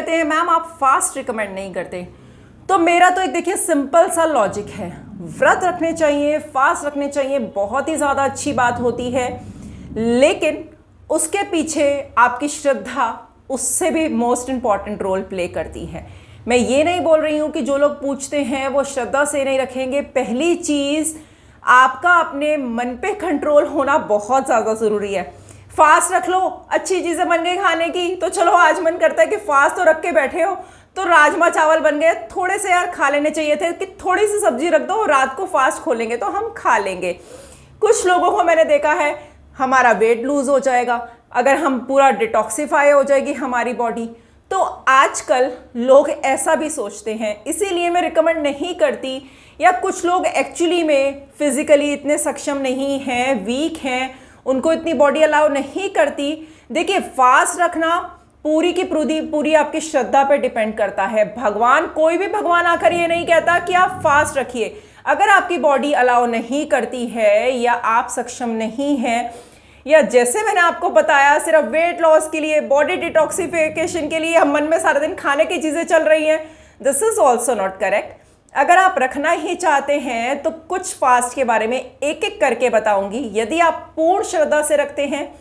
कहते हैं मैम आप फास्ट रिकमेंड नहीं करते, तो मेरा तो एक देखिए सिंपल सा लॉजिक है, व्रत रखने चाहिए, फास्ट रखने चाहिए, बहुत ही ज़्यादा अच्छी बात होती है, लेकिन उसके पीछे आपकी श्रद्धा उससे भी मोस्ट इम्पॉर्टेंट रोल प्ले करती है। मैं ये नहीं बोल रही हूँ कि जो लोग पूछते हैं वो श्रद्धा से नहीं रखेंगे। पहली चीज़ आपका अपने मन पे कंट्रोल होना बहुत ज़्यादा ज़रूरी है। फास्ट रख लो, अच्छी चीज़ें बन गई खाने की, तो चलो आज मन करता है कि फास्ट तो रख के बैठे हो तो राजमा चावल बन गए, थोड़े से यार खा लेने चाहिए थे, कि थोड़ी सी सब्जी रख दो, रात को फास्ट खोलेंगे तो हम खा लेंगे। कुछ लोगों को मैंने देखा है हमारा वेट लूज हो जाएगा अगर हम पूरा डिटॉक्सिफाई हो जाएगी हमारी बॉडी। तो आजकल लोग ऐसा भी सोचते हैं, इसीलिए मैं रिकमेंड नहीं करती। या कुछ लोग एक्चुअली में फिजिकली इतने सक्षम नहीं हैं, वीक हैं, उनको इतनी बॉडी अलाउ नहीं करती। देखिए फास्ट रखना पूरी की पूरी आपकी श्रद्धा पे डिपेंड करता है। भगवान, कोई भी भगवान आकर ये नहीं कहता कि आप फास्ट रखिए। अगर आपकी बॉडी अलाउ नहीं करती है या आप सक्षम नहीं हैं, या जैसे मैंने आपको बताया सिर्फ वेट लॉस के लिए, बॉडी डिटॉक्सिफिकेशन के लिए हम मन में सारा दिन खाने की चीज़ें चल रही हैं, this is also not correct. अगर आप रखना ही चाहते हैं तो कुछ फास्ट के बारे में एक एक करके बताऊंगी। यदि आप पूर्ण श्रद्धा से रखते हैं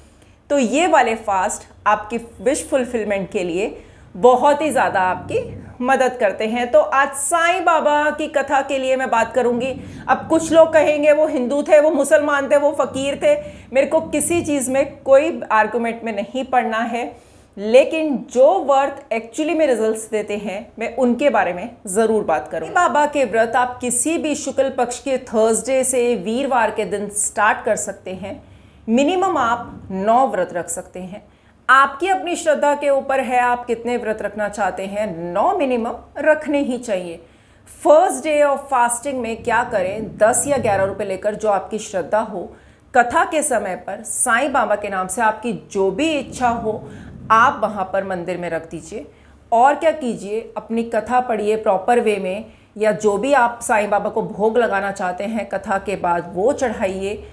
तो ये वाले फास्ट आपकी विश फुलफिलमेंट के लिए बहुत ही ज़्यादा आपकी मदद करते हैं। तो आज साईं बाबा की कथा के लिए मैं बात करूंगी। अब कुछ लोग कहेंगे वो हिंदू थे, वो मुसलमान थे, वो फ़कीर थे, मेरे को किसी चीज़ में कोई आर्गुमेंट में नहीं पड़ना है, लेकिन जो व्रत एक्चुअली में रिजल्ट्स देते हैं मैं उनके बारे में ज़रूर बात करूँगी। बाबा के व्रत आप किसी भी शुक्ल पक्ष के थर्सडे से वीरवार के दिन स्टार्ट कर सकते हैं। मिनिमम आप 9 व्रत रख सकते हैं। आपकी अपनी श्रद्धा के ऊपर है आप कितने व्रत रखना चाहते हैं, 9 मिनिमम रखने ही चाहिए। फर्स्ट डे ऑफ फास्टिंग में क्या करें, 10 या 11 रुपए लेकर जो आपकी श्रद्धा हो, कथा के समय पर साईं बाबा के नाम से आपकी जो भी इच्छा हो आप वहाँ पर मंदिर में रख दीजिए। और क्या कीजिए, अपनी कथा पढ़िए प्रॉपर वे में, या जो भी आप साईं बाबा को भोग लगाना चाहते हैं कथा के बाद वो चढ़ाइए।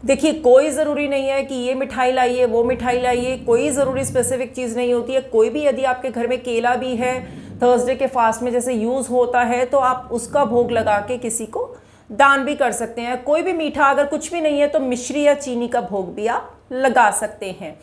देखिए कोई ज़रूरी नहीं है कि ये मिठाई लाइए वो मिठाई लाइए, कोई ज़रूरी स्पेसिफिक चीज़ नहीं होती है। कोई भी, यदि आपके घर में केला भी है थर्सडे के फास्ट में जैसे यूज़ होता है, तो आप उसका भोग लगा के किसी को दान भी कर सकते हैं। कोई भी मीठा, अगर कुछ भी नहीं है तो मिश्री या चीनी का भोग भी आप लगा सकते हैं।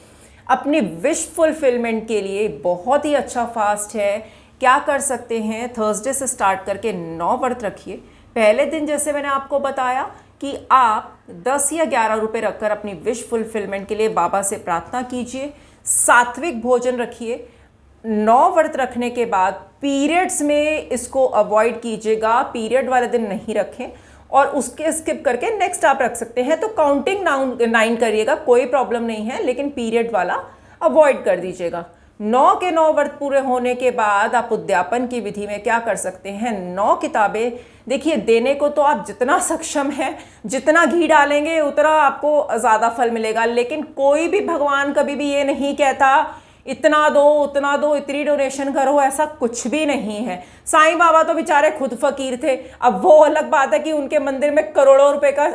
अपनी विश फुलफिलमेंट के लिए बहुत ही अच्छा फास्ट है। क्या कर सकते हैं, थर्सडे से स्टार्ट करके 9 व्रत रखिए। पहले दिन जैसे मैंने आपको बताया कि आप 10 या 11 रुपए रखकर अपनी विश फुलफिलमेंट के लिए बाबा से प्रार्थना कीजिए। सात्विक भोजन रखिए। 9 व्रत रखने के बाद पीरियड्स में इसको अवॉइड कीजिएगा, पीरियड वाले दिन नहीं रखें, और उसके स्किप करके नेक्स्ट आप रख सकते हैं। तो काउंटिंग 9 करिएगा, कोई प्रॉब्लम नहीं है, लेकिन पीरियड वाला अवॉइड कर दीजिएगा। 9 के 9 व्रत पूरे होने के बाद आप उद्यापन की विधि में क्या कर सकते हैं, 9 किताबें देखिए, देने को तो आप जितना सक्षम है, जितना घी डालेंगे उतना आपको ज़्यादा फल मिलेगा। लेकिन कोई भी भगवान कभी भी ये नहीं कहता इतना दो उतना दो, इतनी डोनेशन करो, ऐसा कुछ भी नहीं है। साईं बाबा तो बेचारे खुद फकीर थे। अब वो अलग बात है कि उनके मंदिर में करोड़ों रुपए का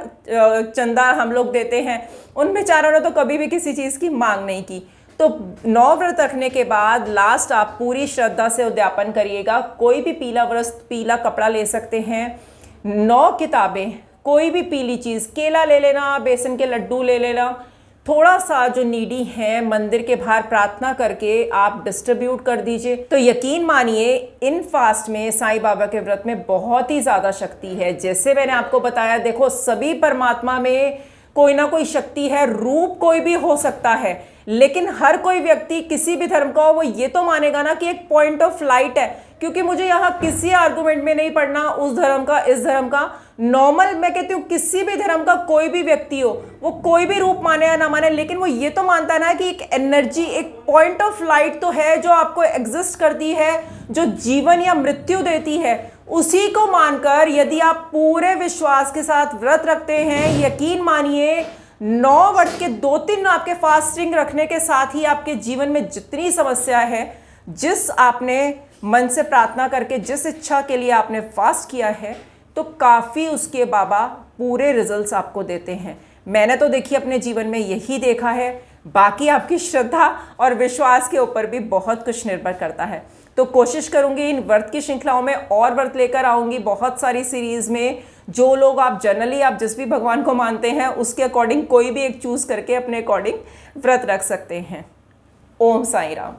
चंदा हम लोग देते हैं, उन बेचारों ने तो कभी भी किसी चीज़ की मांग नहीं की। तो 9 व्रत रखने के बाद लास्ट आप पूरी श्रद्धा से उद्यापन करिएगा। कोई भी पीला वस्त्र, पीला कपड़ा ले सकते हैं। 9 किताबें, कोई भी पीली चीज़, केला ले लेना, बेसन के लड्डू ले लेना, थोड़ा सा जो नीडी है मंदिर के बाहर प्रार्थना करके आप डिस्ट्रीब्यूट कर दीजिए। तो यकीन मानिए इन फास्ट में साईं बाबा के व्रत में बहुत ही ज़्यादा शक्ति है। जैसे मैंने आपको बताया, देखो सभी परमात्मा में कोई ना कोई शक्ति है, रूप कोई भी हो सकता है, लेकिन हर कोई व्यक्ति किसी भी धर्म का हो वो ये तो मानेगा ना कि एक पॉइंट ऑफ लाइट है। क्योंकि मुझे यहाँ किसी आर्गुमेंट में नहीं पड़ना उस धर्म का इस धर्म का, नॉर्मल मैं कहती हूँ किसी भी धर्म का कोई भी व्यक्ति हो, वो कोई भी रूप माने या ना माने, लेकिन वो ये तो मानता है ना कि एक एनर्जी, एक पॉइंट ऑफ लाइट तो है जो आपको एग्जिस्ट करती है, जो जीवन या मृत्यु देती है। उसी को मानकर यदि आप पूरे विश्वास के साथ व्रत रखते हैं, यकीन मानिए 9 व्रत के 2-3 आपके फास्टिंग रखने के साथ ही आपके जीवन में जितनी समस्या है, जिस आपने मन से प्रार्थना करके जिस इच्छा के लिए आपने फास्ट किया है, तो काफ़ी उसके बाबा पूरे रिजल्ट्स आपको देते हैं। मैंने तो देखिए अपने जीवन में यही देखा है। बाकी आपकी श्रद्धा और विश्वास के ऊपर भी बहुत कुछ निर्भर करता है। तो कोशिश करूंगी इन व्रत की श्रृंखलाओं में और व्रत लेकर आऊंगी बहुत सारी सीरीज में। जो लोग आप जनरली आप जिस भी भगवान को मानते हैं उसके अकॉर्डिंग कोई भी एक चूज करके अपने अकॉर्डिंग व्रत रख सकते हैं। ओम साईं राम।